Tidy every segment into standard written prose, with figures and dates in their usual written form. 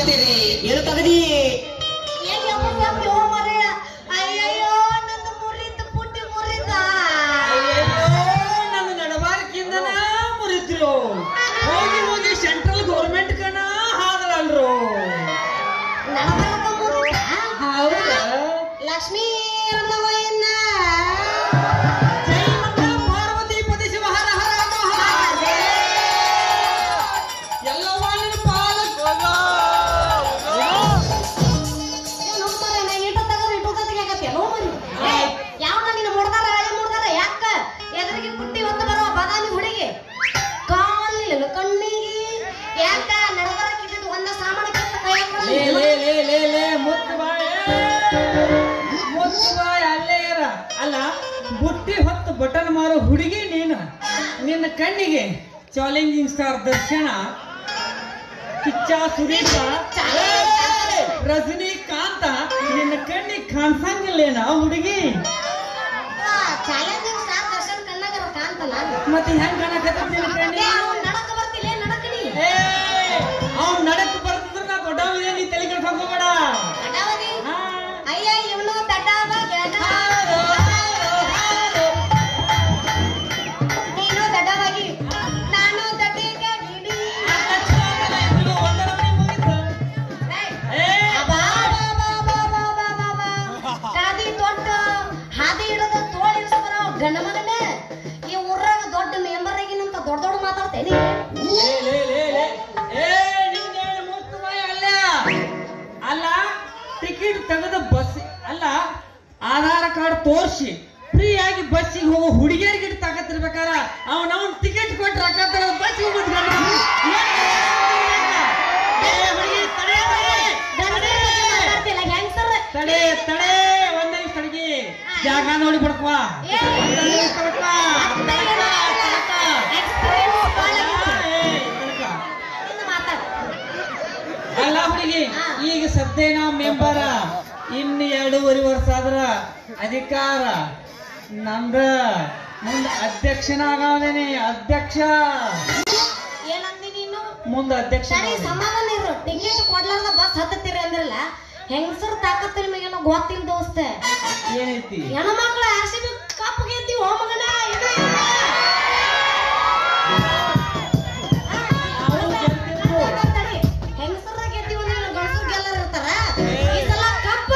ತಗದಿರಿ ಏನು ತಗದಿ ಅಯ್ಯಯ್ಯೋ ನನ್ನ ಮುರಿತು ಪುಟ್ಟಿ ಮುರಿದ ನನ್ನ ನಡಬಾರಕಿಂದನ ಮುರಿದ್ರು ಹೋಗಿ ಹೋಗಿ ಸೆಂಟ್ರಲ್ ಗೌರ್ಮೆಂಟ್ ಕಣ ಹಾದರಲ್ರು ನಡಬಾರಕ ಮುರಿದ ಹೌದ ಲಕ್ಷ್ಮೀ ರಮವಯ್ಯನ ಜೈ ಮಂಗಳ ಪಾರ್ವತಿ ಪತಿ ಶಿವ ಹರ ಹರ ಮಹಾದೇವ ಎಲ್ಲವ್ವ ನಿನ್ನ ಪಾಲಕ ಯಾವ ನಿನ್ನ ಮುಡ್ದಾರ ಹಳೆ ಮುಡ್ದಾರ ಯಾಕ ಎದುರಿಗೆ ಪುಟ್ಟಿ ಹೊತ್ತು ಬರುವ ಬಾದಾಮಿ ಹುಡುಗಿ ಕಾಲಿಲ್ಲ ಕಣ್ಣಿಗೆ ಯಾಕ ನಡಬರಕ್ಕಿದ್ದು ಒಂದ ಸಾಮಾನು ಲೇ ಲೇ ಲೇ ಲೇ ಲೇ ಮುತ್ತು ಬಾಯ ಅಲ್ಲೇ ಇರ ಅಲ್ಲ ಬುಟ್ಟಿ ಹೊತ್ತು ಬಟನ್ ಮಾರೋ ಹುಡುಗಿ ನೀನು ನಿನ್ನ ಕಣ್ಣಿಗೆ ಚಾಲೆಂಜಿಂಗ್ ಸ್ಟಾರ್ ದರ್ಶನ ಕಿಚ್ಚ ಸುದೀಪ ರಜನಿಕಾಂತ ನಿನ್ನ ಕಣ್ಣಿಗೆ ಕಾಣಿಸಂಗಿಲ್ಲೇನ ಹುಡುಗಿ ಚಾಲೆಂಜಿಂಗ್ ಸ್ಟಾರ್ ದರ್ಶನ್ ಕಣ್ಣಾಗ ಕಾಣ್ತಲ್ಲ ಮತ್ತೆ ಹೆಂಗ್ ಕಾಣಕತ್ತ ನಿನ್ನ ಕಣ್ಣಿಗೆ ನಡಕ ಬರ್ತಿಲ್ಲ ನಡಕನಿ ಅವ್ನು ನಡಕ್ ಬರ್ತಿದ್ರ ನಾ ದೊಡ್ಡವಿದೆ ನೀ ತಲೆ ಕೆಡ್ಸಕ್ ಹೋಗ್ಬೇಡ ದಡ್ಡಾವದಿ ಅಯ್ಯ ಇವನು ದಡ್ಡಾವ ನೀನು ದಡ್ಡವಾಗಿ ನಾನು ದಡ್ಡಿಗೆ ಗಿಡಿ ಕಾದಿ ದೊಡ್ಡ ಹಾದಿ ಹಿಡದ ತೋಳಿಸ್ಬರ ಗಂಡ ಮಗನೇ ಈ ಊರಾಗ ದೊಡ್ಡ ಮೆಂಬರ್ ಆಗಿನಂತ ದೊಡ್ಡ ದೊಡ್ಡ ಮಾತಾಡ್ತೇನೆ ಅಲ್ಲ ಟಿಕೆಟ್ ತೆಗೆದು ಬಸ್ ಅಲ್ಲ ಆಧಾರ್ ಕಾರ್ಡ್ ತೋರಿಸಿ ಫ್ರೀ ಆಗಿ ಬಸ್ಸಿಗೆ ಹೋಗೋ ಹುಡುಗಿಯರಿಗೆ ತಗತ್ತಿರ್ಬೇಕಾರ ಅವನ ಟಿಕೆಟ್ ಕೊಟ್ಟು ರೊಕ್ಕ ಬಸ್ಸಿಗೆ ತಡೆ ತಡೆ ಒಂದೇ ತಡಗಿ ಜಾಗ ನೋಡಿ ಬಿಡ್ಕವಾ ಅಲ್ಲ ಹುಡುಗಿ ಈಗ ಸದ್ಯ ನಾವು ಮೆಂಬರ ಇನ್ನು 2.5 ವರ್ಷ ಆದ್ರ ಅಧಿಕಾರ ನಮ್ದ ಮುಂದ ಅಧ್ಯಕ್ಷನಾಗದೇನೆ ಅಧ್ಯಕ್ಷ ಏನಂದಿ ನೀನು ಮುಂದ ಅಧ್ಯಕ್ಷ ಸರಿ ಸಮಾಧಾನ ಇರು ಟಿಕೆಟ್ ಕೊಡ್ಲಾರ್ದ ಬಸ್ ಹತ್ತತ್ತೀರಿ ಅಂದ್ರಲ್ಲ ಹೆಂಗಸರು ತಾಕತ್ತಿನ ಮೇಗೇನೋ ಗೊತ್ತಿಲ್ಲ ದೋಸ್ತ ಏನೈತಿ ಹೆಣ್ಮಕ್ಳು ಆರ್ಸಿಬಿ ಕಪ್ ಗೆದ್ದಿ ಓ ಮಗನ ಹೆಂಗಸರ ಗೆದ್ದಿ ಒಂದು ಗಂಡಸರು ಗೆಲ್ಲರು ಇರ್ತಾರ ಈ ಸಲ ಕಪ್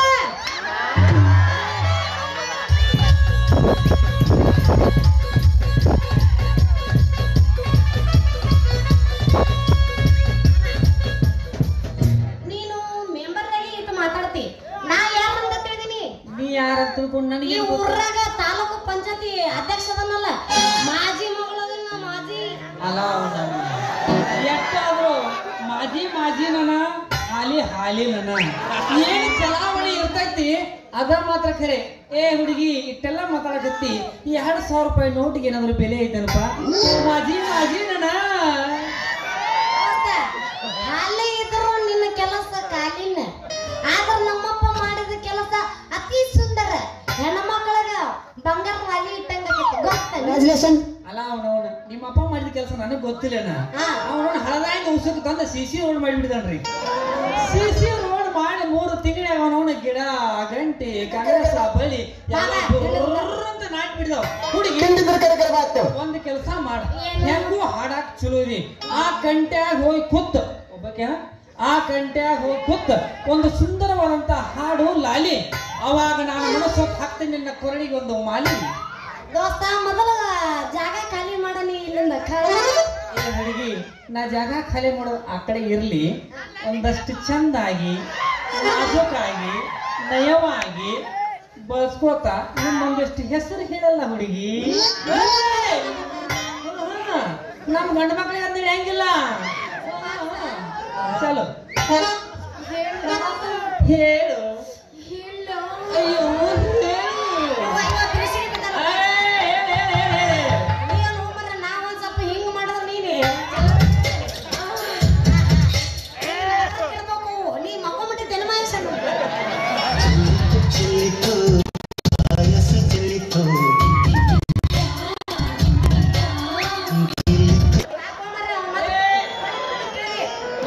ನೀನು ಮೆಂಬರ್ದಾಗಿ ಇಟ್ಟು ಮಾತಾಡ್ತಿ ನಾ ಯಾರಂತ ತಿಳಿದೀನಿ ನೀ ಯಾರ ತಿಳ್ಕೊಂಡು ನನಗೆ ಈ ಊರಾಗ ತಾಲೂಕು ಪಂಚಾಯತಿ ಅಧ್ಯಕ್ಷದನ್ನಲ್ಲ ಮಾಜಿ ಮಗಳದನ್ನ ಮಾಜಿ ಅಲ್ಲ ಎಷ್ಟಾದ್ರು ಮಾಜಿ ನನ ಹಾಲಿ ನನ ಏನ್ ಚಲಾವಣೆ ಇರ್ತೈತಿ ಅದ ಮಾತ್ರ ಖರೆ ಏ ಹುಡುಗಿ ಇಟ್ಟೆಲ್ಲ ಮಾತಾಡಕತ್ತಿ 2,000 ರೂಪಾಯಿ ನೋಟಿಗೆ ಏನಾದ್ರು ಬೆಲೆ ಐತನಪ್ಪ ಮಾಜಿ ನನ ಹಾಲಿ ಇದ್ರು ನಿನ್ನ ಕೆಲಸ ಕಾಲಿನ ಆದ್ರ ನಮ್ಮಪ್ಪ ಮಾಡಿದ ಕೆಲಸ ಅತಿ ಸುಂದರ ಹೆಣ್ಮಕ್ಳಗ ಬಂಗಾರ ಹಾಲಿ ಇಟ್ಟಂಗ ಗೊತ್ತ ಅಲ್ಲ ಅವನವನ ನಿಮ್ಮ ಅಪ್ಪ ಮಾಡಿದ ಕೆಲಸ ನನಗ್ ಗೊತ್ತಿಲ್ಲನ ಅವನವನ ಹಳದಾಯಿಂದ ಉಸುಕ್ ತಂದ ಸಿಸಿ ರೋಡ್ ಮಾಡಿಬಿಡಿದನ್ರಿ ಸಿಸಿ ರೋಡ್ ಮಾಡಿ 3 ತಿಂಗಳಾಗ ಅವನವನ ಗಿಡ ಗಂಟೆ ಕಾಂಗ್ರೆಸ್ ಬಳಿ ಅಂತ ನಾಟಿ ಬಿಡಿದವ ಹುಡುಗಿ ಒಂದ್ ಕೆಲಸ ಮಾಡ ಹೆಂಗೂ ಹಾಡಾಕ್ ಚಲೋ ಇದೆ ಆ ಕಂಟ್ಯಾಗ ಹೋಗಿ ಕೂತ್ ಒಬ್ಬಕ್ಕೆ ಆ ಕಂಟ್ಯಾಗ ಹೋಗಿ ಕೂತ್ ಒಂದು ಸುಂದರವಾದಂತ ಹಾಡು ಲಾಲಿ ಅವಾಗ ನಾನು ಮನಸ್ಸೊತ್ತು ಹಾಕ್ತೇನೆ ನಿನ್ನ ಕೊರಳಿಗೆ ಒಂದು ಮಾಲಿ ದೋಸ್ತ ಮೊದಲ ಜಾಗ ಖಾಲಿ ಮಾಡನಿ ಇಲ್ಲಿಂದ ಹುಡುಗಿ ನಾ ಜಾಗ ಖಾಲಿ ಮಾಡೋದು ಆ ಕಡೆ ಇರ್ಲಿ ಒಂದಷ್ಟು ಚಂದಾಗಿ ನಾಜೂಕಾಗಿ ನಯವಾಗಿ ಬಳಸ್ಕೋತ ನಿಮ್ಮೊಂದಿಷ್ಟು ಹೆಸರು ಹೇಳಲ್ಲ ಹುಡುಗಿ ನಮ್ ಗಂಡ ಮಕ್ಕಳಿಗೆ ಅಂದ್ರೆ ಹೆಂಗಿಲ್ಲ ಚಲೋ ಹೇಳು ಅಯ್ಯೋ ನಾವೊಂದ್ ಸ್ವಲ್ಪ ಹಿಂಗ್ ಮಾಡಿದ್ರೆ ನೀನೇ ನೀ ಮಕ್ಕೊಂಬಿಟ್ಟು ತೆಲಮಾಯಿಸ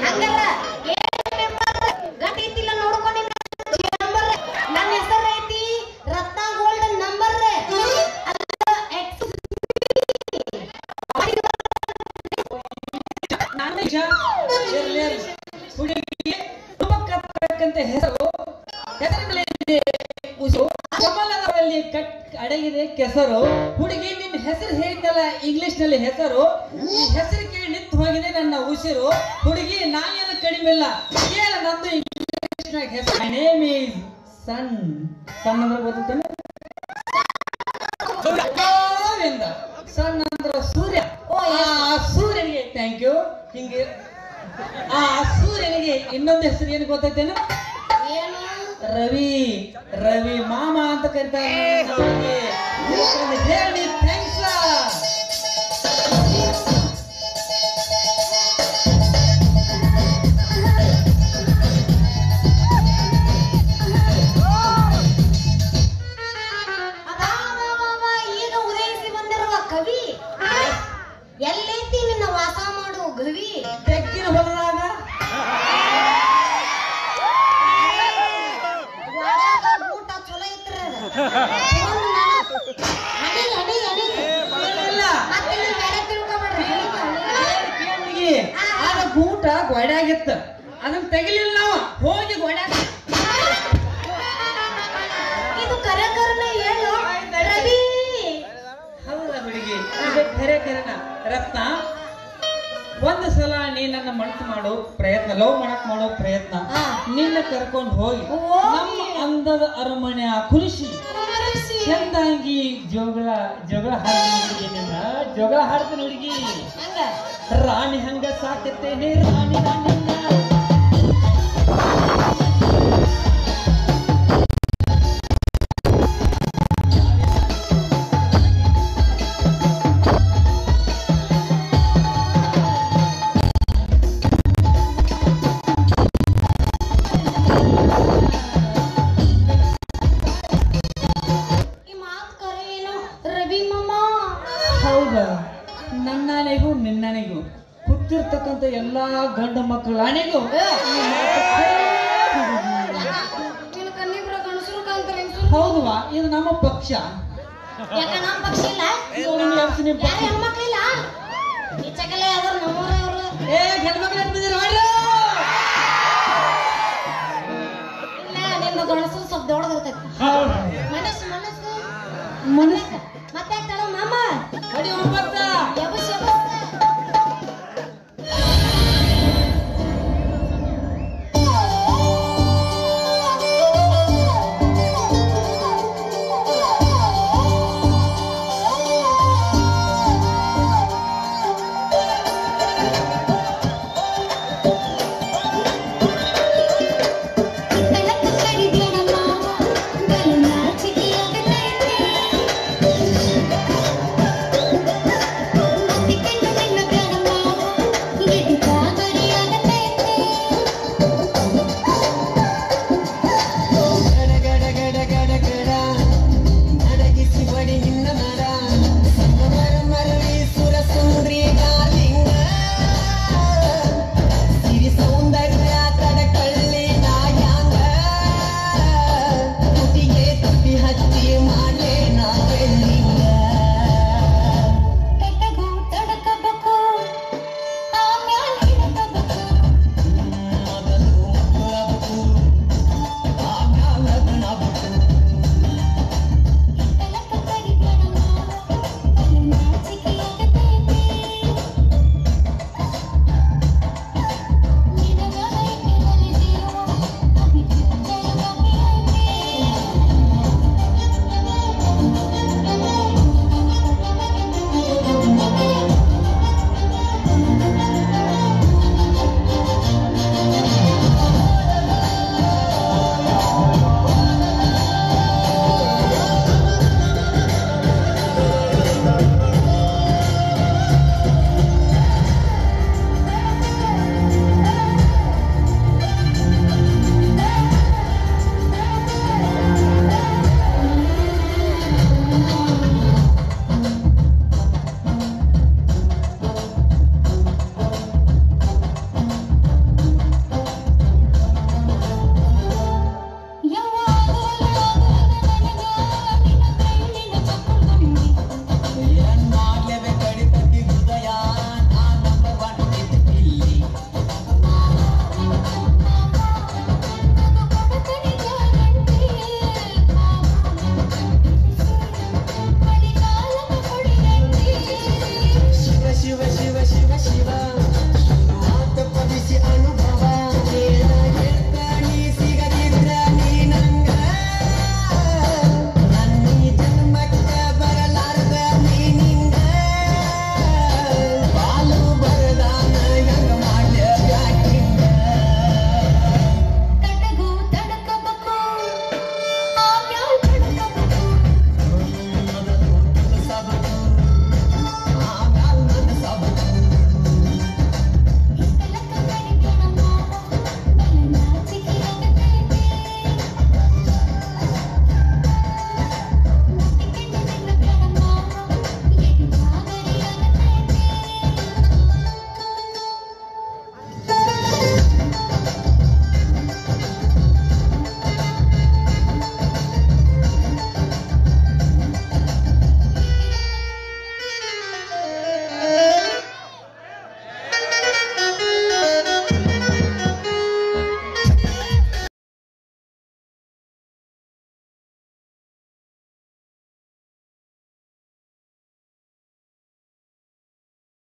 ಹಂಗಲ್ಲ ಇರ್ತಕ್ಕಂಥ ಹೆಸರು ಹೆಸರುಗಳಲ್ಲಿ ಉಸು ಕಮಲದಲ್ಲಿ ಅಡಗಿದೆ ಕೆಸರು. ಹುಡುಗಿ ನಿನ್ನ ಹೆಸರು ಹೇಳಿದ್ದಲ್ಲ ಇಂಗ್ಲಿಷ್ ನಲ್ಲಿ ಹೆಸರು, ಈ ಹೆಸರು ಕೇಳಿ ನಿಂತು ಹೋಗಿದೆ ನನ್ನ ಉಸಿರು. ಹುಡುಗಿ ನಾನೇನು ಕಡಿಮೆ ಇಲ್ಲ, ಕೇಳ ನಂದು ಇಂಗ್ಲಿಷ್ ನಾಗ ಹೆಸರು. ಮೈ ನೇಮ್ ಈಸ್ ಸನ್. ಸನ್ ಅಂದ್ರೆ ಗೊತ್ತೇನೆ, ಸನ್ ಅಂದ್ರ ಸೂರ್ಯ. ಆ ಸೂರ್ಯನಿಗೆ ಥ್ಯಾಂಕ್ ಯು. ಹಿಂಗೆ ಆ ಸೂರ್ಯನಿಗೆ ಇನ್ನೊಂದು ಹೆಸರು ಏನು ಗೊತ್ತೈತೇನು? ರವಿ. ರವಿ ಮಾಮ ಅಂತ ಕರೀತಾರೆ. ಹೇಳಿ ಥ್ಯಾಂಕ್ಸ್. ಈಗ ಉದಯಿಸಿ ಬಂದಿರುವ ಕವಿ ಎಲ್ಲೈತಿ ನಿನ್ನ ವಾಸ ಮಾಡು ಗವಿ? ತೆಕ್ಕಿನ ಹೊಲದಾಗ ಊಟ ಚಲೋ ಇತ್ರ ಆಗ ಗೂಟ ಗೋಡ್ಯಾಗಿತ್ತ, ಅದನ್ನ ತೆಗಿಲಿಲ್ಲ ನಾವು, ಹೋಗಿ ಗೋಡ್ಯಾಗ. ಇದು ಕರೆ ಕರನ ಹೇಳು ರವಿ. ಹೌದಾ ಹುಡುಗಿ, ಇದು ಖರೆ ಕರೆನ ರತ್ನ. ಒಂದು ಸಲ ನೀ ನನ್ನ ಮನಸ್ಸು ಮಾಡೋ ಪ್ರಯತ್ನ, ಲವ್ ಮಾಡೋ ಪ್ರಯತ್ನ, ನಿನ್ನ ಕರ್ಕೊಂಡು ಹೋಗಿ ನಮ್ಮ ಅಂದದ ಅರಮನೆ ಕುಲಿಸಿ ಚಂದಾಗಿ ಜೋಗಳ ಹಾಡ್ತೀನಿ ಹುಡುಗಿ. ನಿನ್ನ ಜೋಗಳ ಹಾಡ್ತೀನಿ ಹುಡುಗಿ. ರಾಣಿ ಹಂಗ ಸಾಕತ್ತೇನೆ ರಾಣಿ ರಾಣಿ. ನನ್ನನೆಗೂ ನಿನ್ನನೆಗೂ ಹುಟ್ಟಿರ್ತಕ್ಕಂಥ ಎಲ್ಲಾ ಗಂಡು ಮಕ್ಕಳ ಅನೆಗೂ ಹೌದುವಾ, ಇದು ನಮ್ಮ ಪಕ್ಷ. ಗಣಸರು ಸ್ವಲ್ಪ ದೊಡ್ಡದಿರ್ತೈತಿ. ಮನಸ್ಸು ಮನಸ್ಸು